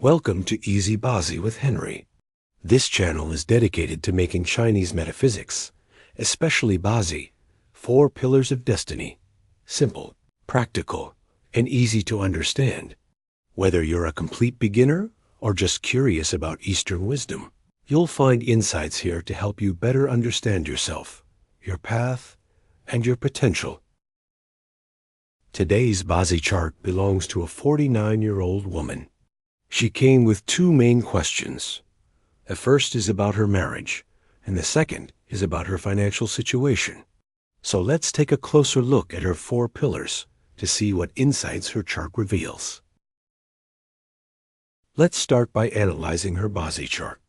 Welcome to Easy Bazi with Henry. This channel is dedicated to making Chinese metaphysics, especially Bazi, 4 pillars of destiny, simple, practical, and easy to understand. Whether you're a complete beginner or just curious about Eastern wisdom, you'll find insights here to help you better understand yourself, your path, and your potential. Today's Bazi chart belongs to a 49-year-old woman. She came with 2 main questions. The first is about her marriage, and the second is about her financial situation. So let's take a closer look at her 4 pillars to see what insights her chart reveals. Let's start by analyzing her Bazi chart.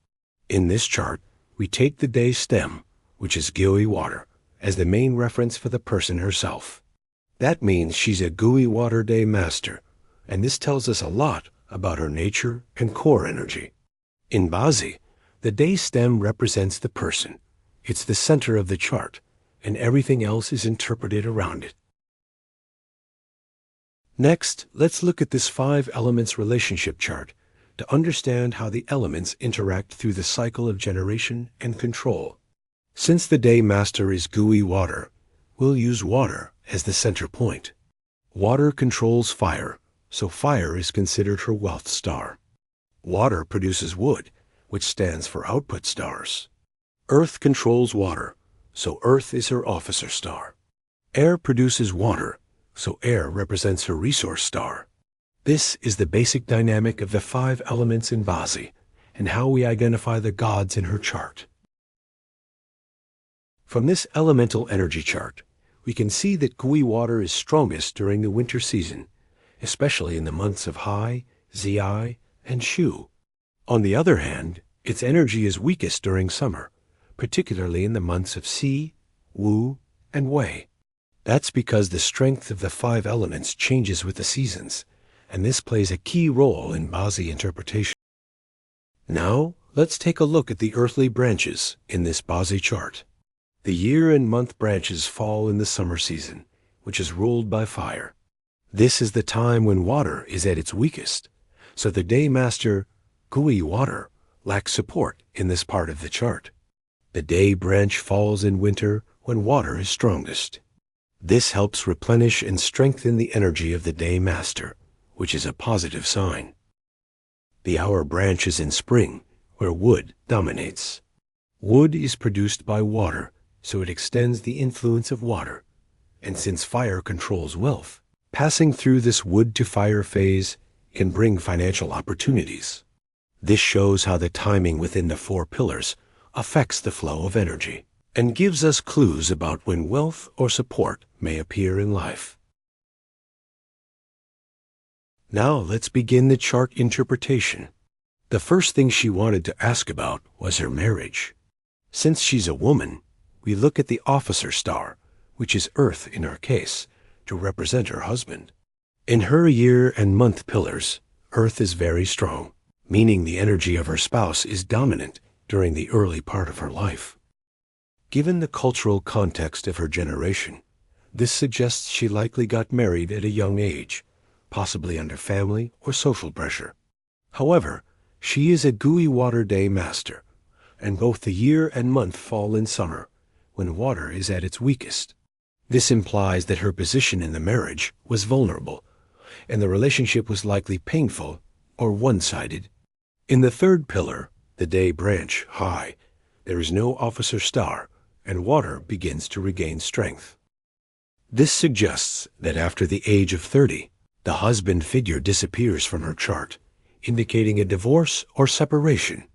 In this chart, we take the day stem, which is Gui water, as the main reference for the person herself. That means she's a Gui water day master, and this tells us a lot about her nature and core energy. In Bazi, the day stem represents the person. It's the center of the chart, and everything else is interpreted around it. Next, let's look at this 5 elements relationship chart to understand how the elements interact through the cycle of generation and control. Since the day master is Gui water, we'll use water as the center point. Water controls fire, so fire is considered her wealth star. Water produces wood, which stands for output stars. Earth controls water, so earth is her officer star. Air produces water, so air represents her resource star. This is the basic dynamic of the 5 elements in Bazi and how we identify the gods in her chart. From this elemental energy chart, we can see that Gui water is strongest during the winter season, especially in the months of Hai, Zi, and Shu. On the other hand, its energy is weakest during summer, particularly in the months of Si, Wu, and Wei. That's because the strength of the 5 elements changes with the seasons, and this plays a key role in Bazi interpretation. Now, let's take a look at the earthly branches in this Bazi chart. The year and month branches fall in the summer season, which is ruled by fire. This is the time when water is at its weakest, so the day master, Gui water, lacks support in this part of the chart. The day branch falls in winter when water is strongest. This helps replenish and strengthen the energy of the day master, which is a positive sign. The hour branch is in spring, where wood dominates. Wood is produced by water, so it extends the influence of water. And since fire controls wealth, passing through this wood to fire phase can bring financial opportunities. This shows how the timing within the 4 pillars affects the flow of energy and gives us clues about when wealth or support may appear in life. Now let's begin the chart interpretation. The first thing she wanted to ask about was her marriage. Since she's a woman, we look at the officer star, which is Earth in her case, to represent her husband. In her year and month pillars, Earth is very strong, meaning the energy of her spouse is dominant during the early part of her life. Given the cultural context of her generation, this suggests she likely got married at a young age, possibly under family or social pressure. However, she is a Gui water day master, and both the year and month fall in summer, when water is at its weakest. This implies that her position in the marriage was vulnerable, and the relationship was likely painful or one-sided. In the 3rd pillar, the day branch, Hai, there is no officer star, and water begins to regain strength. This suggests that after the age of 30, the husband figure disappears from her chart, indicating a divorce or separation.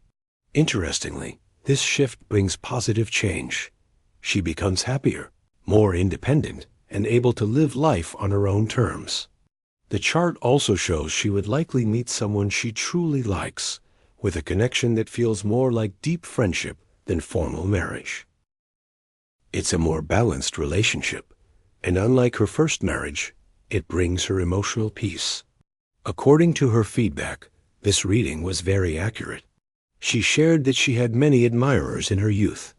Interestingly, this shift brings positive change. She becomes happier, more independent, and able to live life on her own terms. The chart also shows she would likely meet someone she truly likes, with a connection that feels more like deep friendship than formal marriage. It's a more balanced relationship, and unlike her first marriage, it brings her emotional peace. According to her feedback, this reading was very accurate. She shared that she had many admirers in her youth,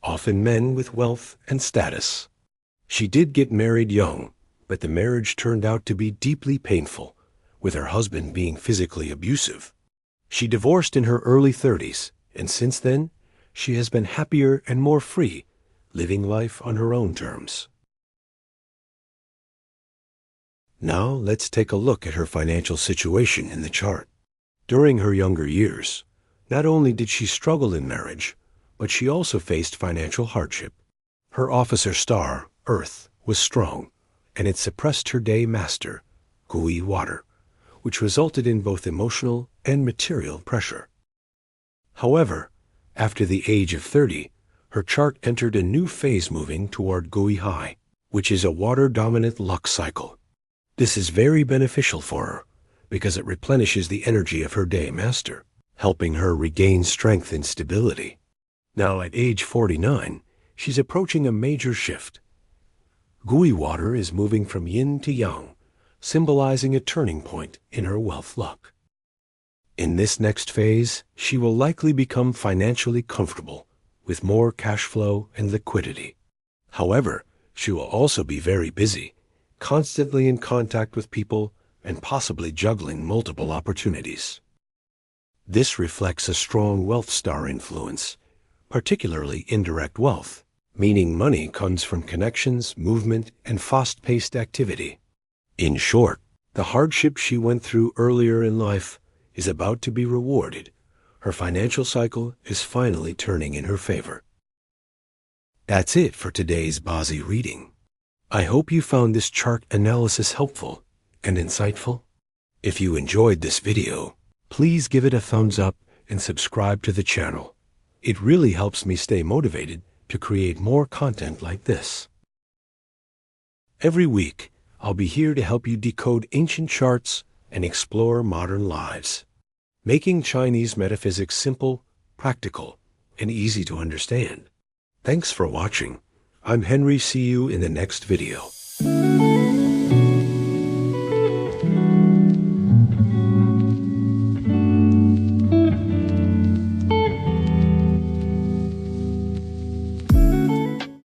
often men with wealth and status. She did get married young, but the marriage turned out to be deeply painful, with her husband being physically abusive. She divorced in her early 30s, and since then, she has been happier and more free, living life on her own terms. Now let's take a look at her financial situation in the chart. During her younger years, not only did she struggle in marriage, but she also faced financial hardship. Her officer star, Earth, was strong, and it suppressed her day master, Gui water, which resulted in both emotional and material pressure. However, after the age of 30, her chart entered a new phase moving toward Gui high, which is a water-dominant luck cycle. This is very beneficial for her because it replenishes the energy of her day master, helping her regain strength and stability. Now at age 49, she's approaching a major shift. Gui water is moving from yin to yang, symbolizing a turning point in her wealth luck. In this next phase, she will likely become financially comfortable, with more cash flow and liquidity. However, she will also be very busy, constantly in contact with people and possibly juggling multiple opportunities. This reflects a strong wealth star influence, particularly indirect wealth, meaning money comes from connections, movement, and fast-paced activity. In short, the hardship she went through earlier in life is about to be rewarded. Her financial cycle is finally turning in her favor. That's it for today's Bazi reading. I hope you found this chart analysis helpful and insightful. If you enjoyed this video, please give it a thumbs up and subscribe to the channel. It really helps me stay motivated to create more content like this. Every week, I'll be here to help you decode ancient charts and explore modern lives, making Chinese metaphysics simple, practical, and easy to understand. Thanks for watching. I'm Henry. See you in the next video.